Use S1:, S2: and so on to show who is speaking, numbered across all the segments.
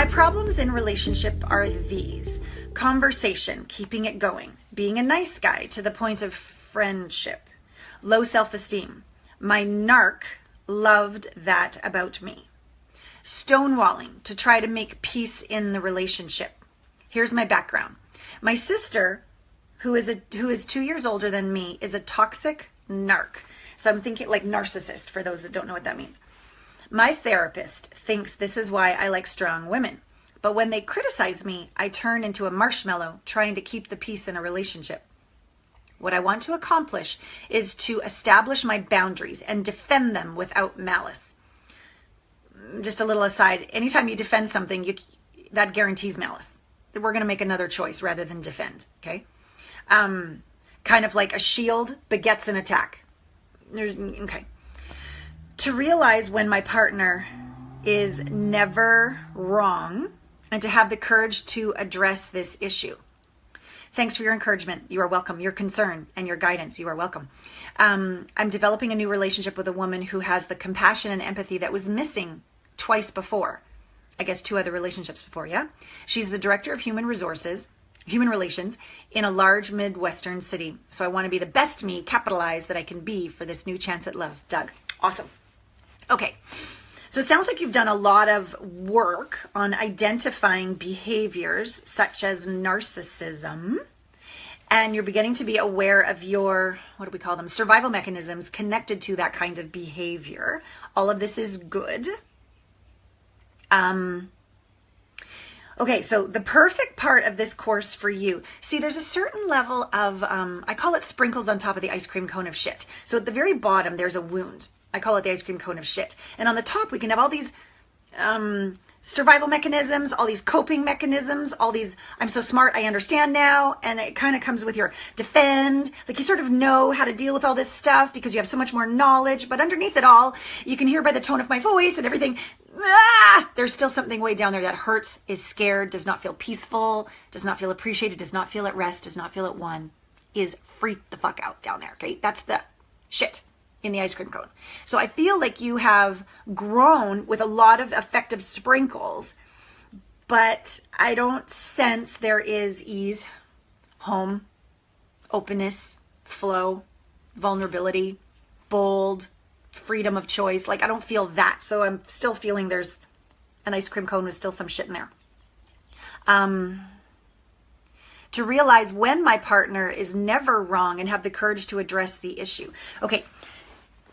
S1: My problems in relationship are these: conversation, keeping it going, being a nice guy to the point of friendship, low self-esteem. My narc loved that about me. Stonewalling to try to make peace in the relationship. Here's my background. My sister, who is 2 years older than me, is a toxic narc. So I'm thinking like narcissist, for those that don't know what that means. My therapist thinks this is why I like strong women. But when they criticize me, I turn into a marshmallow trying to keep the peace in a relationship. What I want to accomplish is to establish my boundaries and defend them without malice. Just a little aside, anytime you defend something, that guarantees malice. We're going to make another choice rather than defend, okay? Kind of like a shield begets an attack. Okay. To realize when my partner is never wrong and to have the courage to address this issue. Thanks for your encouragement. You are welcome. Your concern and your guidance. You are welcome. I'm developing a new relationship with a woman who has the compassion and empathy that was missing twice before. I guess 2 other relationships before, yeah? She's the director of human relations in a large Midwestern city. So I want to be the best me, capitalized, that I can be for this new chance at love. Doug. Awesome. Okay. So it sounds like you've done a lot of work on identifying behaviors such as narcissism, and you're beginning to be aware of your, what do we call them, survival mechanisms connected to that kind of behavior. All of this is good. Okay, so the perfect part of this course for you, see, there's a certain level of, I call it sprinkles on top of the ice cream cone of shit. So at the very bottom, there's a wound. I call it the ice cream cone of shit. And on the top, we can have all these survival mechanisms, all these coping mechanisms, all these, I'm so smart, I understand now. And it kind of comes with your defend. Like you sort of know how to deal with all this stuff because you have so much more knowledge. But underneath it all, you can hear by the tone of my voice and everything, there's still something way down there that hurts, is scared, does not feel peaceful, does not feel appreciated, does not feel at rest, does not feel at one, is freaked the fuck out down there, okay? That's the shit in the ice cream cone. So I feel like you have grown with a lot of effective sprinkles, but I don't sense there is ease, home, openness, flow, vulnerability, bold, freedom of choice. Like I don't feel that. So I'm still feeling there's an ice cream cone with still some shit in there. To realize when my partner is never wrong and have the courage to address the issue. Okay.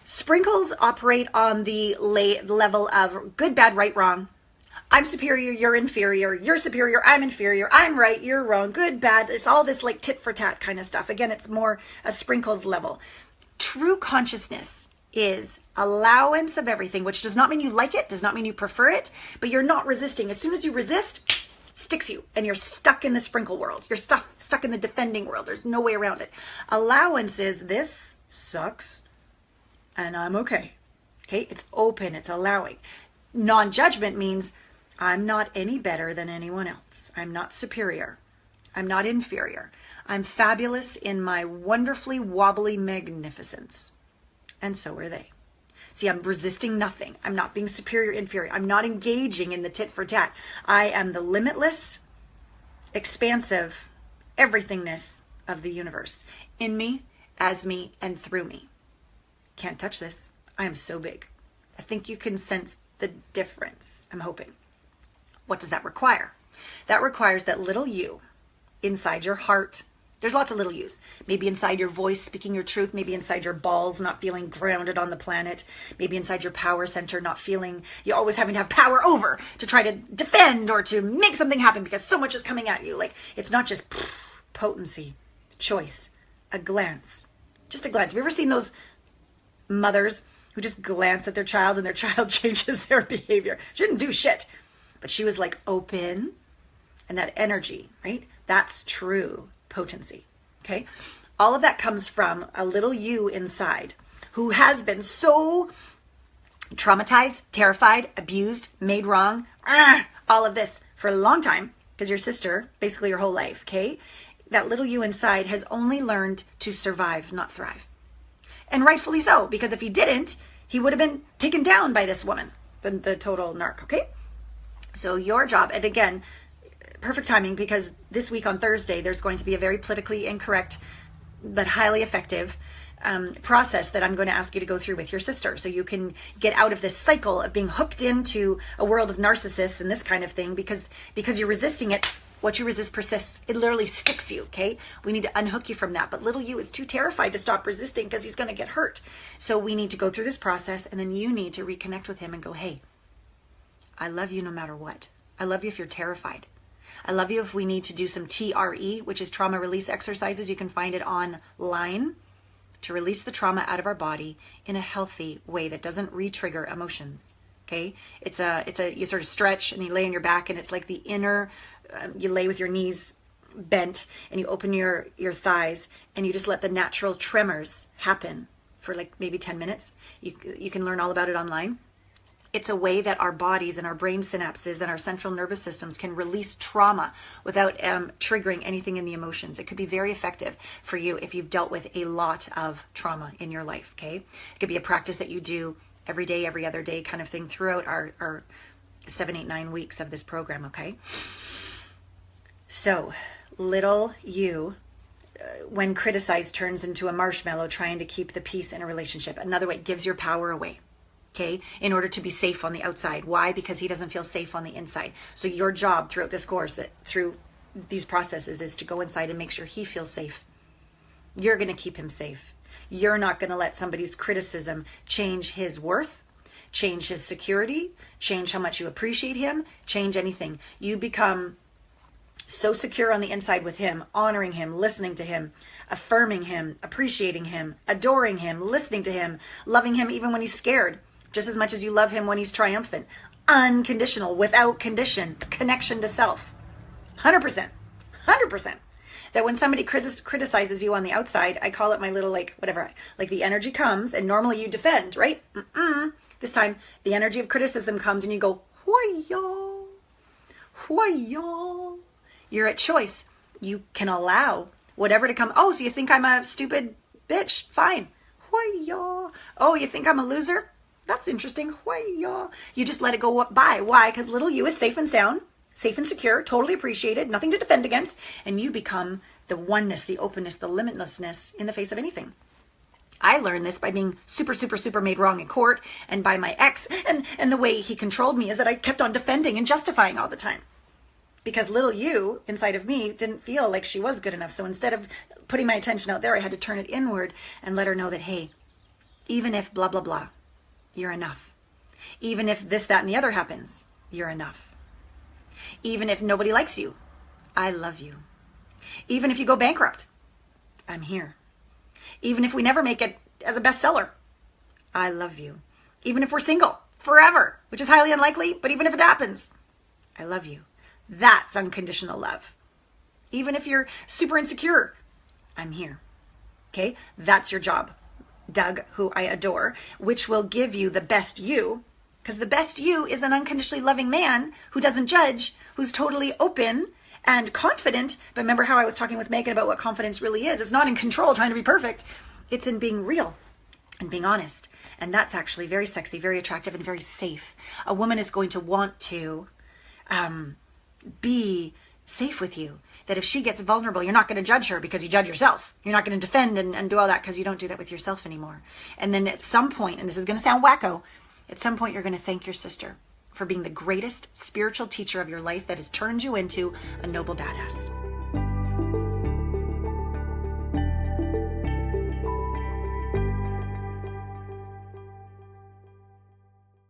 S1: Sprinkles operate on the level of good, bad, right, wrong. I'm superior, you're inferior. You're superior, I'm inferior. I'm right, you're wrong. Good, bad. It's all this like tit for tat kind of stuff. Again, it's more a sprinkles level. True consciousness is allowance of everything, which does not mean you like it, does not mean you prefer it, but you're not resisting. As soon as you resist, it sticks you and you're stuck in the sprinkle world. You're stuck in the defending world. There's no way around it. Allowance is this sucks and I'm okay. Okay, it's open, it's allowing. Non-judgment means I'm not any better than anyone else. I'm not superior. I'm not inferior. I'm fabulous in my wonderfully wobbly magnificence. And so are they. See, I'm resisting nothing. I'm not being superior, inferior. I'm not engaging in the tit for tat. I am the limitless, expansive everythingness of the universe. In me, as me, and through me. Can't touch this. I am so big. I think you can sense the difference. I'm hoping. What does that require? That requires that little you inside your heart. There's lots of little yous. Maybe inside your voice, speaking your truth. Maybe inside your balls, not feeling grounded on the planet. Maybe inside your power center, not feeling, you always having to have power over to try to defend or to make something happen because so much is coming at you. Like, it's not just potency, choice, a glance. Just a glance. Have you ever seen those mothers who just glance at their child and their child changes their behavior? She didn't do shit, but she was like open, and that energy, right? That's true potency. Okay. All of that comes from a little you inside who has been so traumatized, terrified, abused, made wrong, all of this for a long time because your sister, basically your whole life. Okay. That little you inside has only learned to survive, not thrive. And rightfully so, because if he didn't, he would have been taken down by this woman, the total narc, okay? So your job, and again, perfect timing, because this week on Thursday, there's going to be a very politically incorrect but highly effective process that I'm going to ask you to go through with your sister, so you can get out of this cycle of being hooked into a world of narcissists and this kind of thing, because you're resisting it. What you resist persists. It literally sticks you, okay? We need to unhook you from that. But little you is too terrified to stop resisting because he's going to get hurt. So we need to go through this process, and then you need to reconnect with him and go, hey, I love you no matter what. I love you if you're terrified. I love you if we need to do some TRE, which is trauma release exercises. You can find it online to release the trauma out of our body in a healthy way that doesn't re-trigger emotions, okay? You sort of stretch and you lay on your back, and it's like the inner, you lay with your knees bent and you open your thighs and you just let the natural tremors happen for like maybe 10 minutes. You can learn all about it online. It's a way that our bodies and our brain synapses and our central nervous systems can release trauma without triggering anything in the emotions. It could be very effective for you if you've dealt with a lot of trauma in your life, okay? It could be a practice that you do every day, every other day kind of thing throughout our 7, 8, 9 weeks of this program, okay? So, little you, when criticized, turns into a marshmallow trying to keep the peace in a relationship. Another way, it gives your power away. Okay, in order to be safe on the outside. Why? Because he doesn't feel safe on the inside. So your job throughout this course, through these processes, is to go inside and make sure he feels safe. You're going to keep him safe. You're not going to let somebody's criticism change his worth, change his security, change how much you appreciate him, change anything. You become so secure on the inside with him, honoring him, listening to him, affirming him, appreciating him, adoring him, listening to him, loving him even when he's scared, just as much as you love him when he's triumphant. Unconditional, without condition, connection to self. 100%. 100%. That when somebody criticizes you on the outside, I call it my little, like, whatever, like the energy comes, and normally you defend, right? This time, the energy of criticism comes and you go, why-ya, why-ya. You're at choice. You can allow whatever to come. Oh, so you think I'm a stupid bitch? Fine. Why-ya. Oh, you think I'm a loser? That's interesting. Why-ya. You just let it go by. Why? Because little you is safe and sound, safe and secure, totally appreciated, nothing to defend against, and you become the oneness, the openness, the limitlessness in the face of anything. I learned this by being super, super, super made wrong in court, and by my ex, and the way he controlled me is that I kept on defending and justifying all the time. Because little you inside of me didn't feel like she was good enough. So instead of putting my attention out there, I had to turn it inward and let her know that, hey, even if blah, blah, blah, you're enough. Even if this, that, and the other happens, you're enough. Even if nobody likes you, I love you. Even if you go bankrupt, I'm here. Even if we never make it as a bestseller, I love you. Even if we're single forever, which is highly unlikely, but even if it happens, I love you. That's unconditional love. Even if you're super insecure, I'm here. Okay? That's your job. Doug, who I adore, which will give you the best you, because the best you is an unconditionally loving man who doesn't judge, who's totally open and confident. But remember how I was talking with Megan about what confidence really is. It's not in control, trying to be perfect. It's in being real and being honest. And that's actually very sexy, very attractive, and very safe. A woman is going to want to be safe with you. That if she gets vulnerable, you're not going to judge her because you judge yourself. You're not going to defend and do all that because you don't do that with yourself anymore. And then at some point, and this is going to sound wacko, at some point you're going to thank your sister for being the greatest spiritual teacher of your life that has turned you into a noble badass.